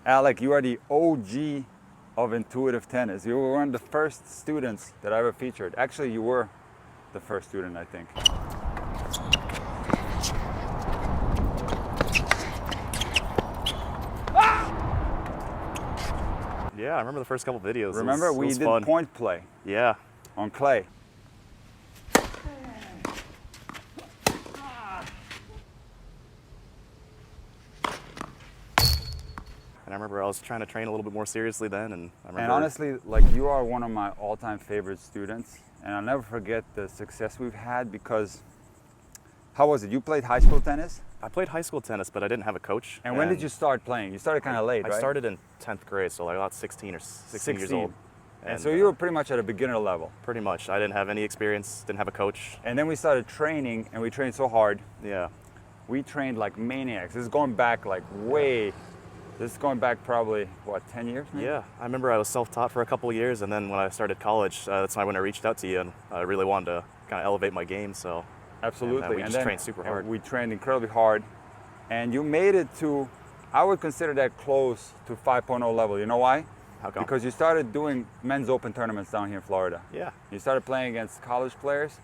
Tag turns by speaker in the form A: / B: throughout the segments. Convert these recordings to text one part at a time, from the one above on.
A: Alec, you are the OG of intuitive tennis. You were one of the first students that I ever featured. Actually, you were the first student, I think.
B: Yeah, I remember the first couple videos.
A: Remember, we did
B: fun.
A: point play.
B: Yeah.
A: On clay.
B: And I remember I was trying to train a little bit more seriously then, and I remember.
A: And honestly, like, you are one of my all-time favorite students, and I'll never forget the success we've had because, how was it? You played high school tennis?
B: I played high school tennis, but I didn't have a coach.
A: And when did you start playing? You started kind of late, right?
B: I started in 10th grade, so like about 16 or 16 years old.
A: And so you were pretty much at a beginner level.
B: Pretty much. I didn't have any experience, didn't have a coach.
A: And then we started training, and we trained so hard.
B: Yeah.
A: We trained like maniacs. This is going back like way, this is going back probably, what, 10 years? Maybe?
B: Yeah. I remember I was self-taught for a couple of years, and then when I started college, that's when I reached out to you, and I really wanted to kind of elevate my game, so.
A: Absolutely.
B: And we just trained super hard.
A: We trained incredibly hard. And you made it to, I would consider that close to 5.0 level. You know why?
B: How come?
A: Because you started doing men's open tournaments down here in Florida.
B: Yeah.
A: You started playing against college players,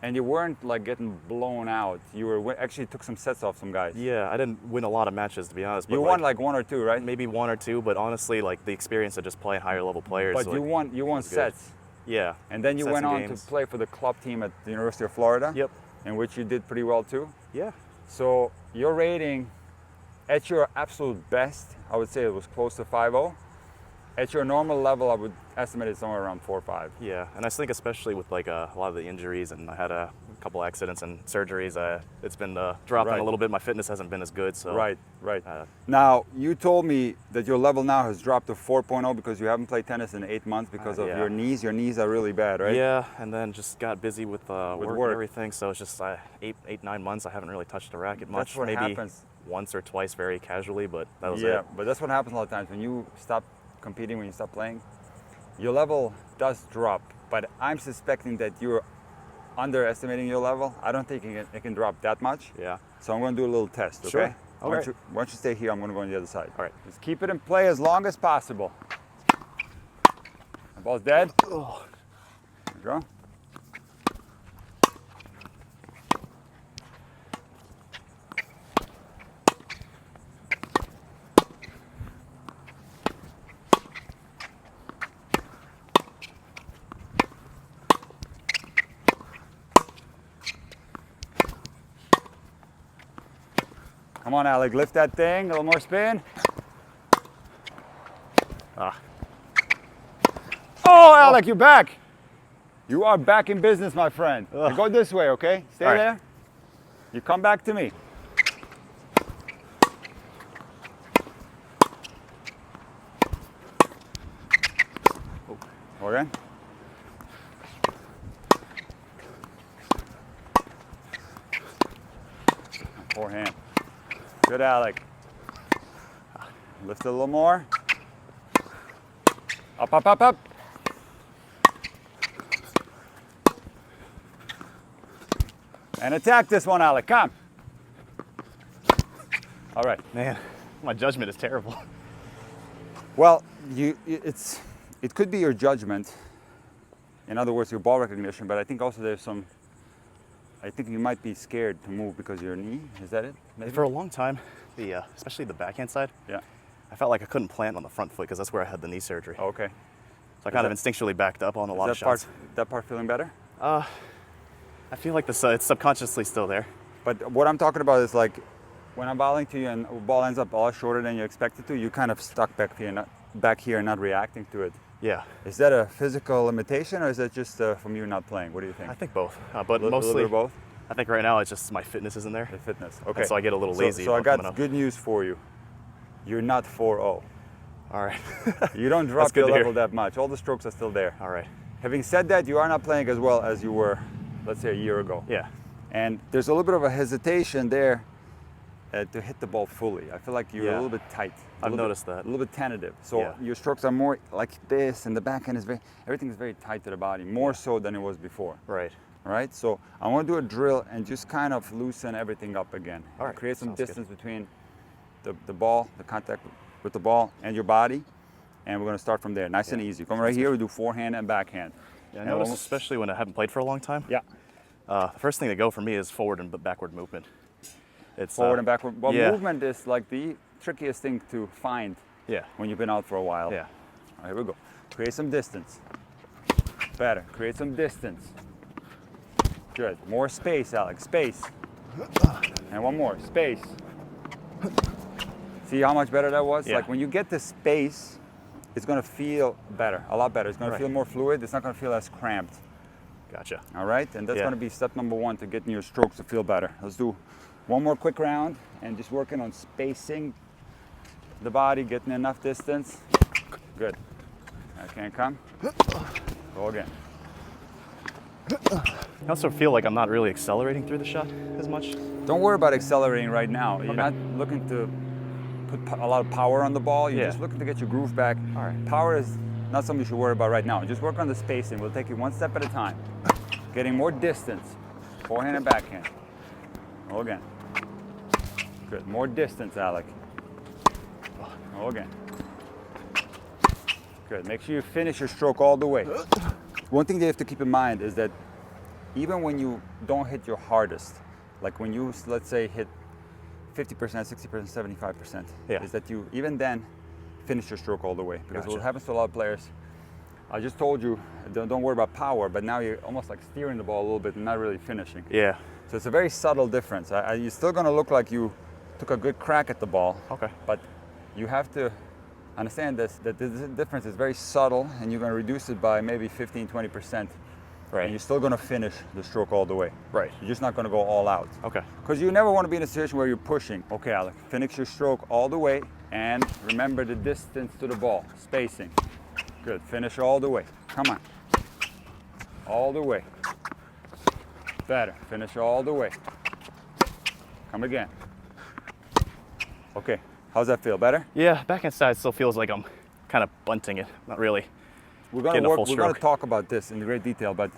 A: and you weren't like getting blown out. You were actually took some sets off some guys.
B: Yeah, I didn't win a lot of matches, to be honest. But
A: you won like one or two, right?
B: Maybe one or two, but honestly, like the experience of just playing higher level players.
A: But
B: like,
A: you won sets.
B: Yeah.
A: And then you
B: Sets
A: went
B: and
A: on
B: games.
A: to play for the club team at the University of Florida.
B: Yep.
A: In which you did pretty well too.
B: Yeah.
A: So your rating, at your absolute best, I would say it was close to 5.0. At your normal level, I would estimate it somewhere around 4 or 5.
B: Yeah, and I think especially with like a lot of the injuries, and I had a couple accidents and surgeries, it's been dropping a little bit. My fitness hasn't been as good, so.
A: Right. Now, you told me that your level now has dropped to 4.0 because you haven't played tennis in 8 months because of
B: yeah.
A: your knees. Your knees are really bad, right?
B: Yeah, and then just got busy with work and everything, so it's just 9 months I haven't really touched a racket much.
A: That's what
B: Maybe
A: happens.
B: Once or twice very casually, but that was it.
A: Yeah, but that's what happens a lot of times. When you stop competing, when you stop playing, your level does drop. But I'm suspecting that you're underestimating your level. I don't think it can drop that much.
B: Yeah.
A: So I'm going to do a little test, okay?
B: Sure.
A: Why don't you stay here? I'm going to go on the other side.
B: All right.
A: Just keep it in play as long as possible. The ball's dead.
B: Oh.
A: There you go. Come on, Alec, lift that thing. A little more spin. Oh, Alec, you're back. You are back in business, my friend. You go this way, okay? Stay there. You come back to me. Okay? Forehand. Good, Alec. Lift it a little more. Up, up, up, up. And attack this one, Alec. Come. All right.
B: Man, my judgment is terrible.
A: Well, it could be your judgment. In other words, your ball recognition, but I think also there's some, I think you might be scared to move because of your knee. Is that it? Maybe?
B: For a long time, especially the backhand side,
A: Yeah.
B: I felt like I couldn't plant on the front foot because that's where I had the knee surgery.
A: Oh, okay.
B: So I kind of instinctually backed up on a lot of shots.
A: That part feeling better?
B: I feel like it's subconsciously still there.
A: But what I'm talking about is like when I'm bowling to you and the ball ends up a lot shorter than you expect it to, you kind of stuck back here and not reacting to it.
B: Yeah.
A: Is that a physical limitation or is it just from you not playing? What do you think?
B: I think both, but mostly
A: a little bit of both.
B: I think right now it's just my fitness isn't there.
A: The fitness. Okay.
B: And so I get a little lazy.
A: So I got good news for you. You're not 4.0.
B: All right.
A: You don't drop your level that much. All the strokes are still there.
B: All right.
A: Having said that, you are not playing as well as you were, let's say, a year ago.
B: Yeah.
A: And there's a little bit of a hesitation there to hit the ball fully. I feel like you're a little bit tight.
B: I've noticed that.
A: A little bit tentative. So your strokes are more like this, and the backhand is everything is very tight to the body, more so than it was before.
B: Right.
A: All right. So I want to do a drill and just kind of loosen everything up again.
B: All right.
A: Create some
B: Sounds
A: distance between the ball, the contact with the ball and your body, and we're going to start from there. Nice and easy. Come right here, we do forehand and backhand.
B: Yeah, I notice, especially when I haven't played for a long time.
A: Yeah.
B: The first thing to go for me is forward and backward movement. It's
A: forward and backward. Well,
B: yeah.
A: movement is like the trickiest thing to find.
B: Yeah.
A: When you've been out for a while.
B: Yeah.
A: All right, here we go. Create some distance. Better. Create some distance. Good. More space, Alec. Space. And one more. Space. See how much better that was?
B: Yeah.
A: Like when you get the space, it's going to feel better, a lot better. It's going to feel more fluid. It's not going to feel as cramped.
B: Gotcha.
A: All right? And that's going to be step number one to getting your strokes to feel better. Let's do one more quick round and just working on spacing the body, getting enough distance. Good. I can't come. Go again.
B: I also feel like I'm not really accelerating through the shot as much.
A: Don't worry about accelerating right now. You're not looking to put a lot of power on the ball. You're just looking to get your groove back.
B: All right.
A: Power is not something you should worry about right now. Just work on the spacing. We'll take it one step at a time. Getting more distance. Forehand and backhand. Go again. Good. More distance, Alec. Go again. Good. Make sure you finish your stroke all the way. One thing they have to keep in mind is that even when you don't hit your hardest, like when you, let's say, hit 50%, 60%, 75%, is that you, even then, finish your stroke all the way. Because what happens to a lot of players, I just told you, don't worry about power, but now you're almost like steering the ball a little bit and not really finishing.
B: Yeah.
A: So it's a very subtle difference. You're still going to look like you took a good crack at the ball.
B: Okay.
A: But you have to understand this, that this difference is very subtle, and you're going to reduce it by maybe 15, 20%.
B: Right.
A: And you're still going to finish the stroke all the way.
B: Right.
A: You're just not going to go all out.
B: Okay.
A: Because you never want to be in a situation where you're pushing. Okay, Alec, finish your stroke all the way, and remember the distance to the ball, spacing. Good, finish all the way. Come on. All the way. Better, finish all the way. Come again. Okay, how's that feel? Better?
B: Yeah, backhand side still feels like I'm kind of bunting it, not really.
A: We're going to talk about this in great detail, but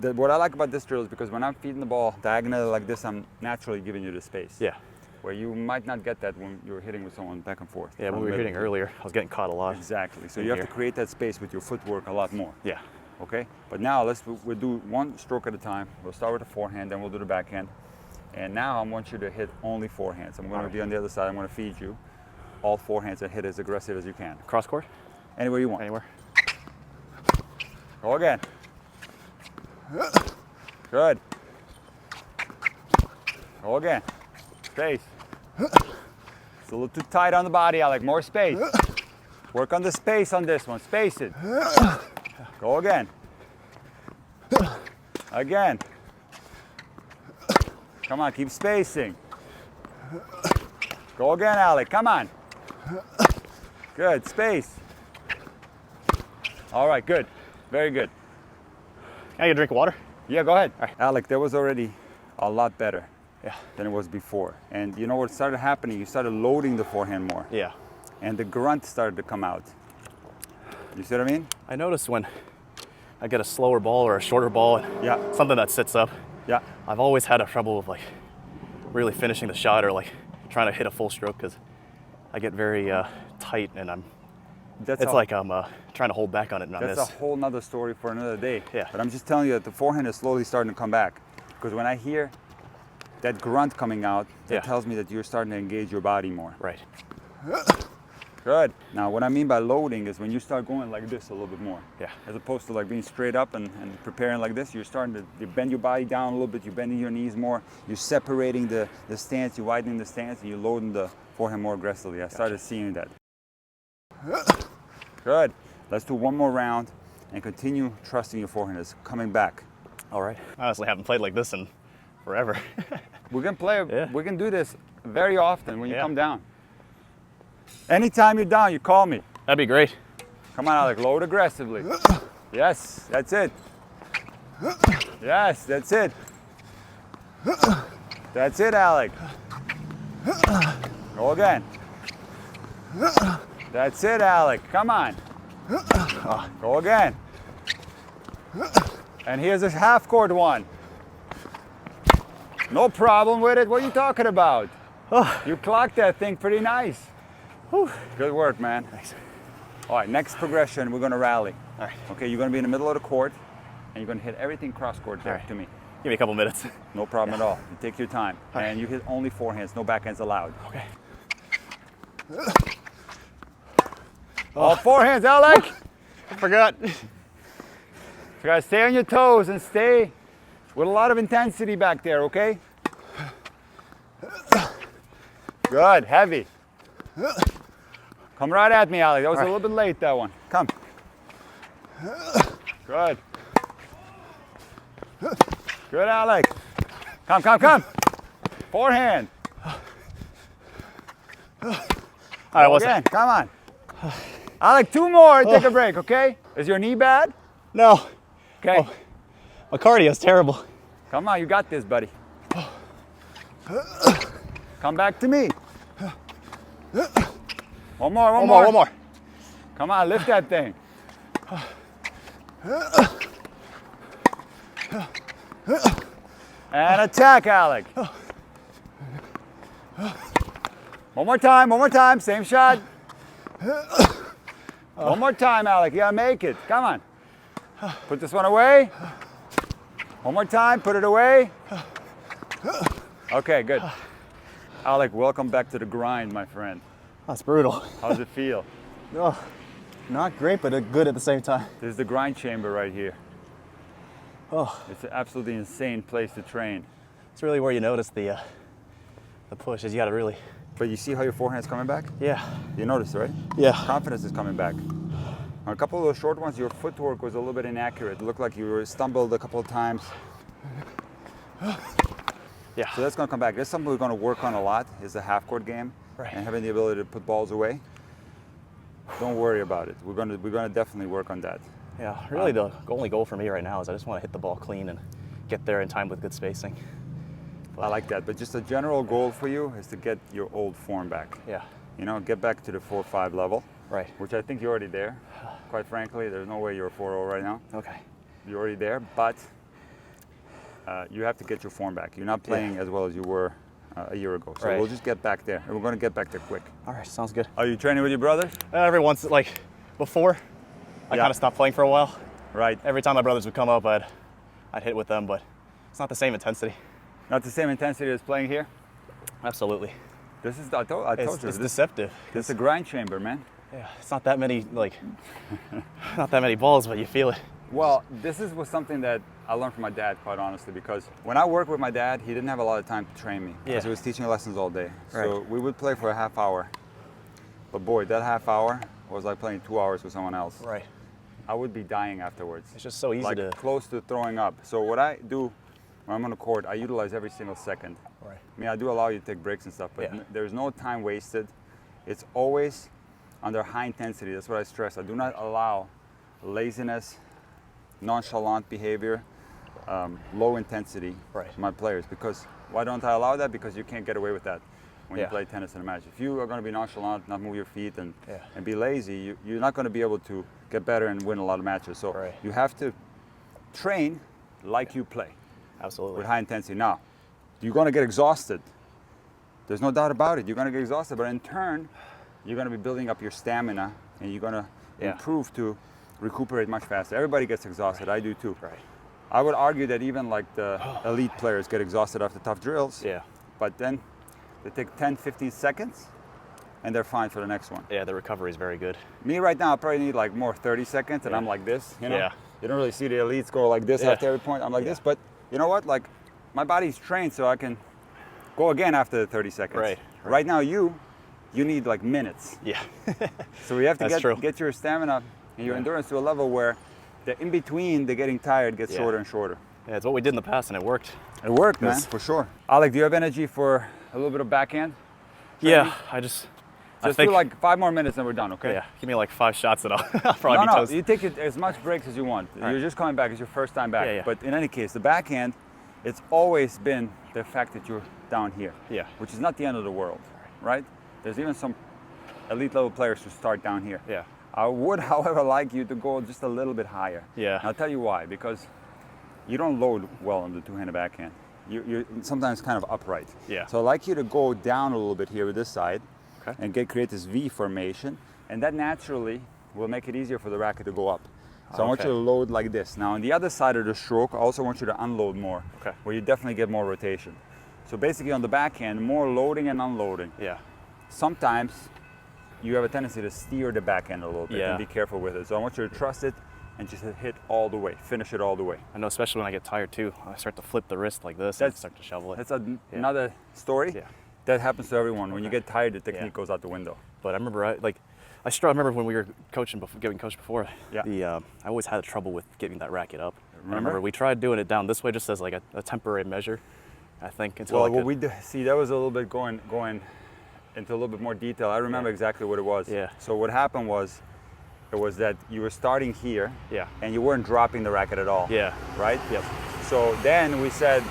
A: what I like about this drill is because when I'm feeding the ball diagonally like this, I'm naturally giving you the space.
B: Yeah.
A: Where you might not get that when you're hitting with someone back and forth.
B: Yeah, when we were hitting earlier, I was getting caught a lot.
A: Exactly. So you have to create that space with your footwork a lot more.
B: Yeah.
A: Okay? But now we'll do one stroke at a time. We'll start with the forehand, then we'll do the backhand. And now I want you to hit only forehands. I'm going to be on the other side. I'm going to feed you all forehands and hit as aggressive as you can.
B: Cross court?
A: Anywhere you want.
B: Anywhere.
A: Go again. Good. Go again. Space. It's a little too tight on the body, Alec. More space. Work on the space on this one. Space it. Go again. Again. Come on, keep spacing. Go again, Alec. Come on. Good. Space. All right, good. Very good.
B: Can I get a drink of water?
A: Yeah, go ahead. Alec, that was already a lot better than it was before. And you know what started happening? You started loading the forehand more.
B: Yeah.
A: And the grunt started to come out. You see what I mean?
B: I noticed when I get a slower ball or a shorter ball, something that sits up, I've always had a trouble with like really finishing the shot or like trying to hit a full stroke because I get very tight and it's like I'm trying to hold back on it and I miss.
A: That's a whole nother story for another day.
B: Yeah.
A: But I'm just telling you that the forehand is slowly starting to come back. Because when I hear that grunt coming out, that tells me that you're starting to engage your body more.
B: Right.
A: Good. Now, what I mean by loading is when you start going like this a little bit more.
B: Yeah.
A: As opposed to like being straight up and preparing like this, you're starting to you bend your body down a little bit, you're bending your knees more, you're separating the stance, you're widening the stance, and you're loading the forehand more aggressively. I started seeing that. Good. Let's do one more round and continue trusting your forehand is coming back.
B: All right. I honestly haven't played like this in forever.
A: We can play, we can do this very often when you come down. Anytime you're down, you call me.
B: That'd be great.
A: Come on, Alec, load aggressively. Yes, that's it. Yes, that's it. That's it, Alec. Go again. That's it, Alec. Come on. Go again. And here's a half-court one. No problem with it. What are you talking about? You clocked that thing pretty nice.
B: Whew.
A: Good work, man.
B: Thanks.
A: All right, next progression, we're gonna rally.
B: All right.
A: Okay, you're gonna be in the middle of the court, and you're gonna hit everything cross court there to me.
B: Give me a couple minutes.
A: No problem at all. You take your time.
B: All right.
A: And you hit only forehands, no backhands allowed.
B: Okay.
A: Oh, forehands, Alec!
B: I forgot.
A: You gotta stay on your toes and stay with a lot of intensity back there, okay? Good, heavy. Come right at me, Alec. That was a little bit late, that one. Come. Good. Good, Alec. Come, come, come. Forehand.
B: All right, what's
A: again, come on. Alec, 2 more, take a break, okay? Is your knee bad?
B: No.
A: Okay.
B: Oh, my cardio's terrible.
A: Come on, you got this, buddy. Come back to me. One more, one more.
B: One more.
A: Come on, lift that thing. And attack, Alec. One more time, same shot. One more time, Alec, you gotta make it. Come on. Put this one away. One more time, put it away. Okay, good. Alec, welcome back to the grind, my friend.
B: That's brutal.
A: How's it feel?
B: Oh, not great, but good at the same time.
A: This is the grind chamber right here.
B: Oh,
A: It's an absolutely insane place to train.
B: it's really where you notice the push. Is you got to really.
A: But you see how your forehand's coming back?
B: Yeah.
A: You noticed, right?
B: Yeah.
A: Confidence is coming back. On a couple of those short ones, your footwork was a little bit inaccurate. It looked like you were stumbled a couple of times.
B: Yeah.
A: So that's going to come back. That's something we're going to work on a lot, is the half-court game.
B: Right.
A: And having the ability to put balls away. Don't worry about it. We're going to definitely work on that.
B: Yeah. Really, the only goal for me right now is I just want to hit the ball clean and get there in time with good spacing.
A: I like that. But just a general goal for you is to get your old form back.
B: Yeah.
A: You know, get back to the 4-5 level.
B: Right.
A: Which I think you're already there. Quite frankly, there's no way you're a 4-0 right now.
B: Okay.
A: You're already there, but you have to get your form back. You're not playing as well as you were a year ago. So we'll just get back there, and we're going to get back there quick.
B: All right. Sounds good.
A: Are you training with your brothers?
B: Every once, like before, I kind of stopped playing for a while.
A: Right.
B: Every time my brothers would come up, I'd hit with them, but it's not the same intensity.
A: Not the same intensity as playing here?
B: Absolutely.
A: This is, I told you.
B: It's deceptive.
A: This is a grind chamber, man.
B: Yeah, it's not that many, like, not that many balls, but you feel it.
A: Well, this was something that I learned from my dad, quite honestly, because when I worked with my dad, he didn't have a lot of time to train me because he was teaching lessons all day. So we would play for a half hour. But boy, that half hour was like playing 2 hours with someone else.
B: Right.
A: I would be dying afterwards.
B: It's just so easy to...
A: close to throwing up. So what I do when I'm on the court, I utilize every single second.
B: Right.
A: I mean, I do allow you to take breaks and stuff, but there's no time wasted. It's always under high intensity. That's what I stress. I do not allow laziness, nonchalant behavior, low intensity to my players. Because why don't I allow that? Because you can't get away with that when you play tennis in a match. If you are going to be nonchalant, not move your feet, and be lazy, you're not going to be able to get better and win a lot of matches. So you have to train like you play.
B: Absolutely.
A: With high intensity. Now, you're going to get exhausted. There's no doubt about it. You're going to get exhausted, but in turn, you're going to be building up your stamina, and you're going to improve to recuperate much faster. Everybody gets exhausted. I do too.
B: Right.
A: I would argue that even like the elite players get exhausted after tough drills.
B: Yeah.
A: But then they take 10, 15 seconds, and they're fine for the next one.
B: Yeah, the recovery is very good.
A: Me right now, I probably need like more 30 seconds, and I'm like this. You know?
B: Yeah.
A: You don't really see the elites go like this after every point. I'm like this, but you know what? Like, my body's trained so I can go again after the 30 seconds. Right now, you need like minutes.
B: Yeah.
A: So we have to get your stamina and your endurance to a level where the in between the getting tired gets shorter and shorter.
B: Yeah, it's what we did in the past, and it worked.
A: It worked, man, for sure. Alec, do you have energy for a little bit of backhand training?
B: Yeah, I just
A: do like 5 more minutes and we're done, okay?
B: Yeah, give me like 5 shots and I'll probably be toast.
A: You take as much breaks as you want. You're just coming back. It's your first time back. But in any case, the backhand, it's always been the fact that you're down here, which is not the end of the world, right? There's even some elite level players who start down here.
B: Yeah.
A: I would, however, like you to go just a little bit higher.
B: Yeah.
A: And I'll tell you why. Because you don't load well on the two-handed backhand. You're sometimes kind of upright.
B: Yeah.
A: So I'd like you to go down a little bit here with this side, and create this V formation, and that naturally will make it easier for the racket to go up. So I want you to load like this. Now on the other side of the stroke, I also want you to unload more, where you definitely get more rotation. So basically on the backhand, more loading and unloading.
B: Yeah.
A: Sometimes you have a tendency to steer the backhand a little bit and be careful with it. So I want you to trust it and just hit all the way, finish it all the way.
B: I know, especially when I get tired too, I start to flip the wrist like this and start to shovel it.
A: That's another story.
B: Yeah.
A: That happens to everyone. When you get tired, the technique goes out the window.
B: But I remember, I remember when we were getting coached before, I always had trouble with getting that racket up. Remember we tried doing it down this way just as like a temporary measure, I think. Until
A: what we see, that was a little bit going into a little bit more detail. I remember exactly what it was.
B: Yeah.
A: So what happened was, it was that you were starting here,
B: yeah,
A: and you weren't dropping the racket at all.
B: Yeah.
A: Right?
B: Yep.
A: So then we said,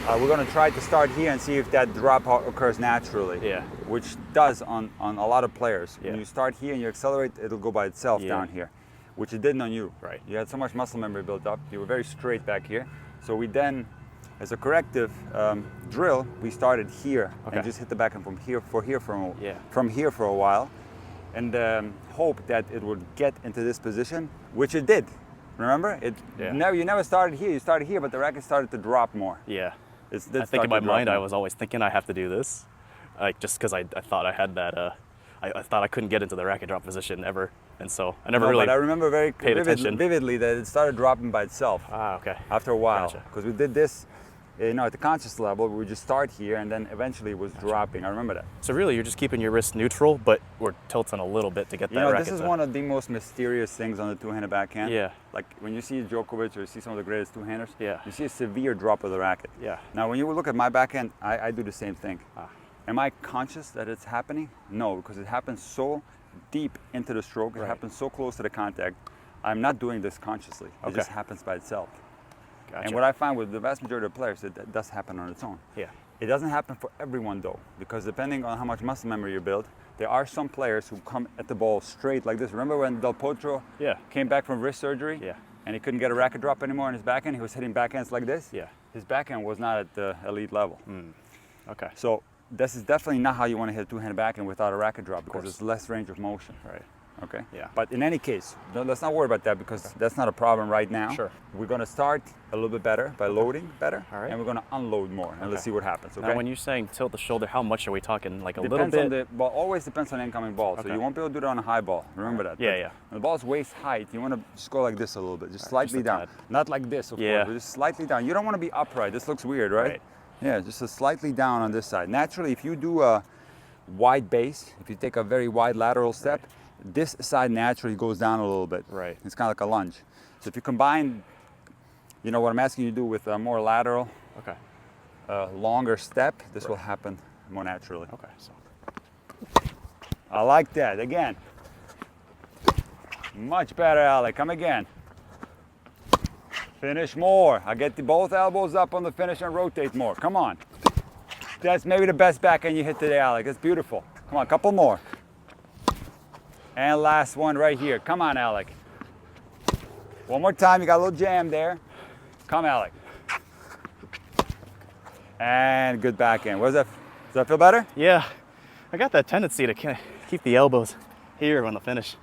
A: we're going to try to start here and see if that drop occurs naturally.
B: Yeah.
A: Which does on a lot of players.
B: Yeah.
A: When you start here and you accelerate, it'll go by itself down here, which it didn't on you.
B: Right.
A: You had so much muscle memory built up. You were very straight back here. So we then, as a corrective drill, we started here and just hit the backhand from here for a while, and hope that it would get into this position, which it did. Remember, you never started here. You started here, but the racket started to drop more.
B: Yeah. I think in my mind, I was always thinking I have to do this, like just because I thought I had that. I thought I couldn't get into the racket drop position ever, and so I never really.
A: But I remember very
B: paid attention
A: vividly that it started dropping by itself.
B: Ah, okay.
A: After a while, because we did this, at the conscious level, we would just start here, and then eventually it was dropping. I remember that.
B: So really, you're just keeping your wrist neutral, but we're tilting a little bit to get that racket.
A: This is one of the most mysterious things on the two-handed backhand.
B: Yeah.
A: Like when you see Djokovic or you see some of the greatest two-handers,
B: yeah,
A: you see a severe drop of the racket.
B: Yeah.
A: Now, when you look at my backhand, I do the same thing. Am I conscious that it's happening? No, because it happens so deep into the stroke. It happens so close to the contact. I'm not doing this consciously. It just happens by itself.
B: Gotcha.
A: And what I find with the vast majority of players, that does happen on its own.
B: Yeah.
A: It doesn't happen for everyone though, because depending on how much muscle memory you build, there are some players who come at the ball straight like this. Remember when Del Potro came back from wrist surgery?
B: Yeah.
A: And he couldn't get a racket drop anymore in his backhand? He was hitting backhands like this?
B: Yeah.
A: His backhand was not at the elite level.
B: Okay.
A: So this is definitely not how you want to hit a two-handed backhand without a racket drop, because it's less range of motion.
B: Right.
A: Okay?
B: Yeah.
A: But in any case, let's not worry about that, because that's not a problem right now.
B: Sure.
A: We're going to start a little bit better by loading better,
B: all right,
A: and we're going to unload more, and let's see what happens. Okay?
B: Now, when you're saying tilt the shoulder, how much are we talking? Like a little
A: Depends
B: bit?
A: on the ball. Always depends on the incoming ball. So you won't be able to do it on a high ball. Remember that.
B: Yeah,
A: but
B: yeah.
A: When the ball's waist height, you want to just go like this a little bit, just slightly down. Not like this, of course, but just slightly down. You don't want to be upright. This looks weird, right? Yeah, just a slightly down on this side. Naturally, if you do a wide base, if you take a very wide lateral step, this side naturally goes down a little bit.
B: Right.
A: It's kind of like a lunge. So if you combine, what I'm asking you to do with a more lateral, longer step, this will happen more naturally.
B: Okay. So.
A: I like that. Again. Much better, Alec. Come again. Finish more. I get both elbows up on the finish and rotate more. Come on. That's maybe the best backhand you hit today, Alec. That's beautiful. Come on, a couple more. And last one right here. Come on, Alec. One more time. You got a little jam there. Come, Alec. And good backhand. Does that feel better?
B: Yeah. I got that tendency to keep the elbows here on the finish.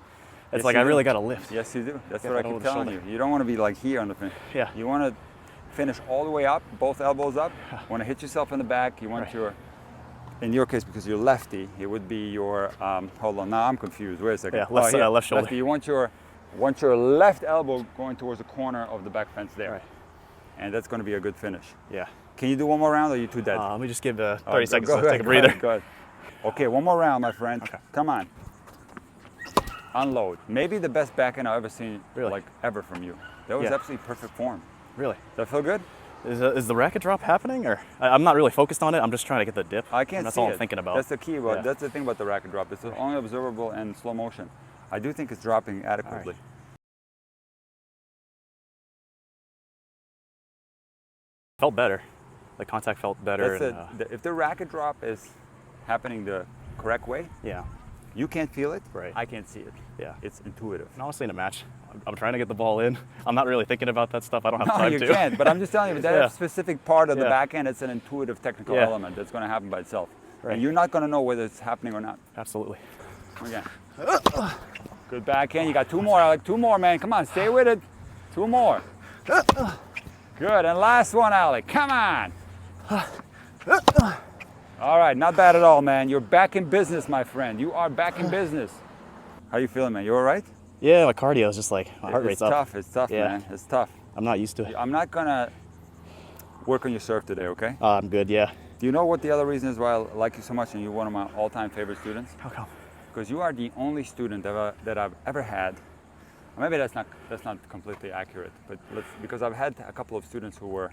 B: It's like I really got to lift.
A: Yes, you do. That's what I keep telling you. You don't want to be like here on the finish.
B: Yeah.
A: You want to finish all the way up, both elbows up. You want to hit yourself in the back. You want in your case, because you're lefty, it would be your, hold on, now I'm confused. Wait a second.
B: Yeah, left shoulder.
A: Lefty, you want your left elbow going towards the corner of the back fence there.
B: Right.
A: And that's going to be a good finish.
B: Yeah.
A: Can you do one more round, or are you too dead?
B: Let me just give 30 seconds
A: to
B: take a breather.
A: Go ahead. Okay, one more round, my friend.
B: Okay.
A: Come on. Unload. Maybe the best backhand I've ever seen, ever from you. That was absolutely perfect form.
B: Really?
A: Does that feel good?
B: Is the racket drop happening, or I'm not really focused on it? I'm just trying to get the dip.
A: I can't see it.
B: That's all I'm thinking about.
A: That's the key. That's the thing about the racket drop. It's only observable in slow motion. I do think it's dropping adequately.
B: Felt better. The contact felt better.
A: If the racket drop is happening the correct way, you can't feel it.
B: Right.
A: I can't see it.
B: Yeah.
A: It's intuitive.
B: And honestly, in a match, I'm trying to get the ball in. I'm not really thinking about that stuff. I don't have time to.
A: No, you can't. But I'm just telling you, that specific part of the backhand, it's an intuitive technical element that's going to happen by itself.
B: Right.
A: And you're not going to know whether it's happening or not.
B: Absolutely.
A: Again. Good backhand. You got 2 more, Alec. 2 more, man. Come on, stay with it. 2 more. Good. And last one, Alec. Come on. All right, not bad at all, man. You're back in business, my friend. You are back in business. How you feeling, man? You all right?
B: Yeah, my cardio is just like, my heart rate's up.
A: It's tough,
B: Yeah.
A: man. It's tough.
B: I'm not used to it.
A: I'm not gonna work on your serve today, okay?
B: I'm good, yeah.
A: Do you know what the other reason is why I like you so much and you're one of my all-time favorite students?
B: How come?
A: Because you are the only student that I've ever had. Maybe that's not completely accurate, but because I've had a couple of students who were.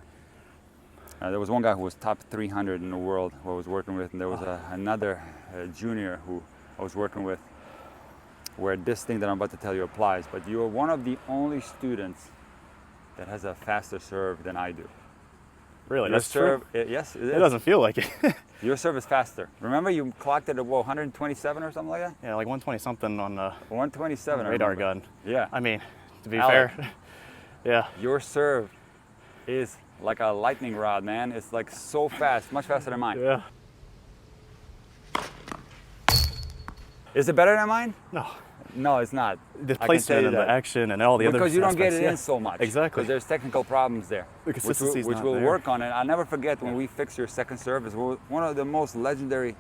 A: There was one guy who was top 300 in the world who I was working with, and there was another junior who I was working with, where this thing that I'm about to tell you applies. But you are one of the only students that has a faster serve than I do.
B: Really?
A: Your
B: That's
A: serve,
B: true?
A: yes, it is.
B: It doesn't feel like it.
A: Your serve is faster. Remember, you clocked it at 127 or something like that?
B: Yeah, like 120 something on the
A: 127.
B: radar gun.
A: Yeah.
B: I mean, to be
A: Alec.
B: fair, yeah.
A: Your serve is like a lightning rod, man. It's like so fast, much faster than mine.
B: Yeah.
A: Is it better than mine?
B: No.
A: No, it's not.
B: The placement and the action and all the other
A: because you don't get
B: aspects,
A: it
B: yeah.
A: in so much.
B: Exactly.
A: Because there's technical problems there,
B: The consistency's
A: which
B: not
A: we'll
B: there.
A: work on. And I'll never forget when we fixed your second serve. It's one of the most legendary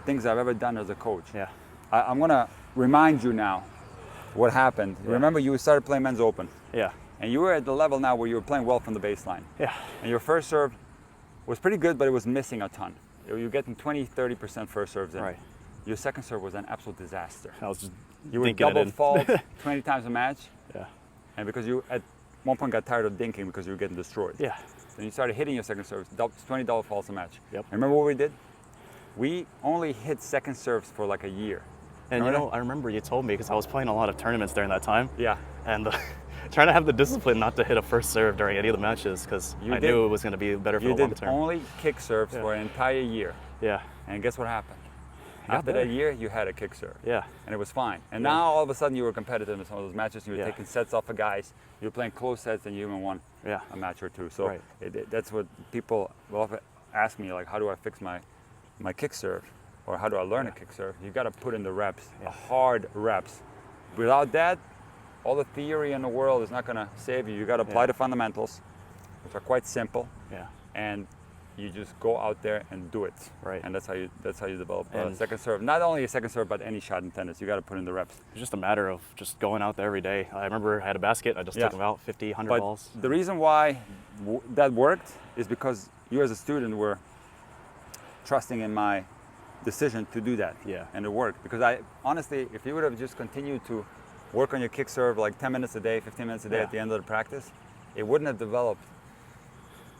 A: things I've ever done as a coach.
B: Yeah.
A: I'm gonna remind you now what happened.
B: Yeah.
A: Remember, you started playing men's open,
B: Yeah.
A: and you were at the level now where you were playing well from the baseline.
B: Yeah.
A: And your first serve was pretty good, but it was missing a ton. You were getting 20-30% first serves in.
B: Right.
A: Your second serve was an absolute disaster.
B: I was just
A: You were
B: dinking it
A: double
B: in.
A: fault 20 times a match,
B: Yeah.
A: and because you at one point got tired of dinking because you were getting destroyed.
B: Yeah.
A: Then you started hitting your second serves, 20 double faults a match.
B: Yep.
A: And remember what we did? We only hit second serves for like a year.
B: And
A: Remember
B: you know, I remember you told me because I was playing a lot of tournaments during that time.
A: Yeah.
B: And trying to have the discipline not to hit a first serve during any of the matches because I knew it was going to be better for
A: You
B: the long
A: did
B: term.
A: only kick serves for an entire year.
B: Yeah.
A: And guess what happened?
B: got
A: After
B: better.
A: that year, you had a kick serve.
B: Yeah.
A: And it was fine. And
B: Yeah.
A: now all of a sudden you were competitive in some of those matches. You were
B: Yeah.
A: taking sets off of guys. You were playing close sets and you even won
B: Yeah.
A: a match or two. So
B: Right.
A: that's what people will often ask me, like, how do I fix my kick serve? Or how do I learn a kick serve? You got to put in the reps, the hard reps. Without that, all the theory in the world is not going to save you. You got to apply the fundamentals, which are quite simple,
B: Yeah.
A: and you just go out there and do it.
B: Right.
A: And that's how you develop a
B: And-
A: second serve. Not only a second serve, but any shot in tennis. You got to put in the reps.
B: It's just a matter of just going out there every day. I remember I had a basket. I just
A: Yeah.
B: took about 50, 100
A: But
B: balls.
A: the reason why that worked is because you as a student were trusting in my decision to do that.
B: Yeah.
A: And it worked. Because I honestly, if you would have just continued to work on your kick serve like 10 minutes a day, 15 minutes a day
B: Yeah.
A: at the end of the practice, it wouldn't have developed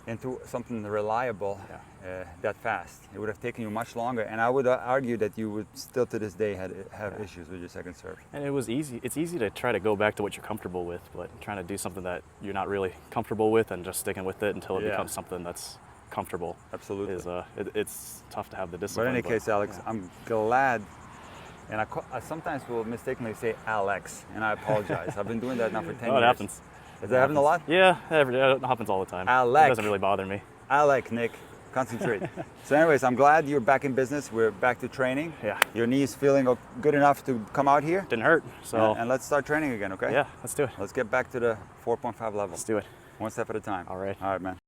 A: into something reliable that fast. It would have taken you much longer. And I would argue that you would still to this day have issues with your second serve.
B: And it was easy. It's easy to try to go back to what you're comfortable with, but trying to do something that you're not really comfortable with and just sticking with it until it
A: Yeah.
B: becomes something that's comfortable.
A: Absolutely.
B: Is it's tough to have the
A: But
B: discipline.
A: in any case, Alex,
B: yeah.
A: I'm glad, and I sometimes will mistakenly say Alex, and I apologize. I've been doing that now for 10
B: Oh,
A: years.
B: it happens.
A: Is that happening a lot?
B: Yeah, it happens all the time.
A: Alec.
B: It doesn't really bother me.
A: Alec, Nick, concentrate. So anyways, I'm glad you're back in business. We're back to training.
B: Yeah.
A: Your knee's feeling good enough to come out here?
B: Didn't hurt, so
A: And let's start training again, okay?
B: yeah, let's do it.
A: Let's get back to the 4.5 level.
B: Let's do it.
A: One step at a time.
B: All right.
A: All right, man.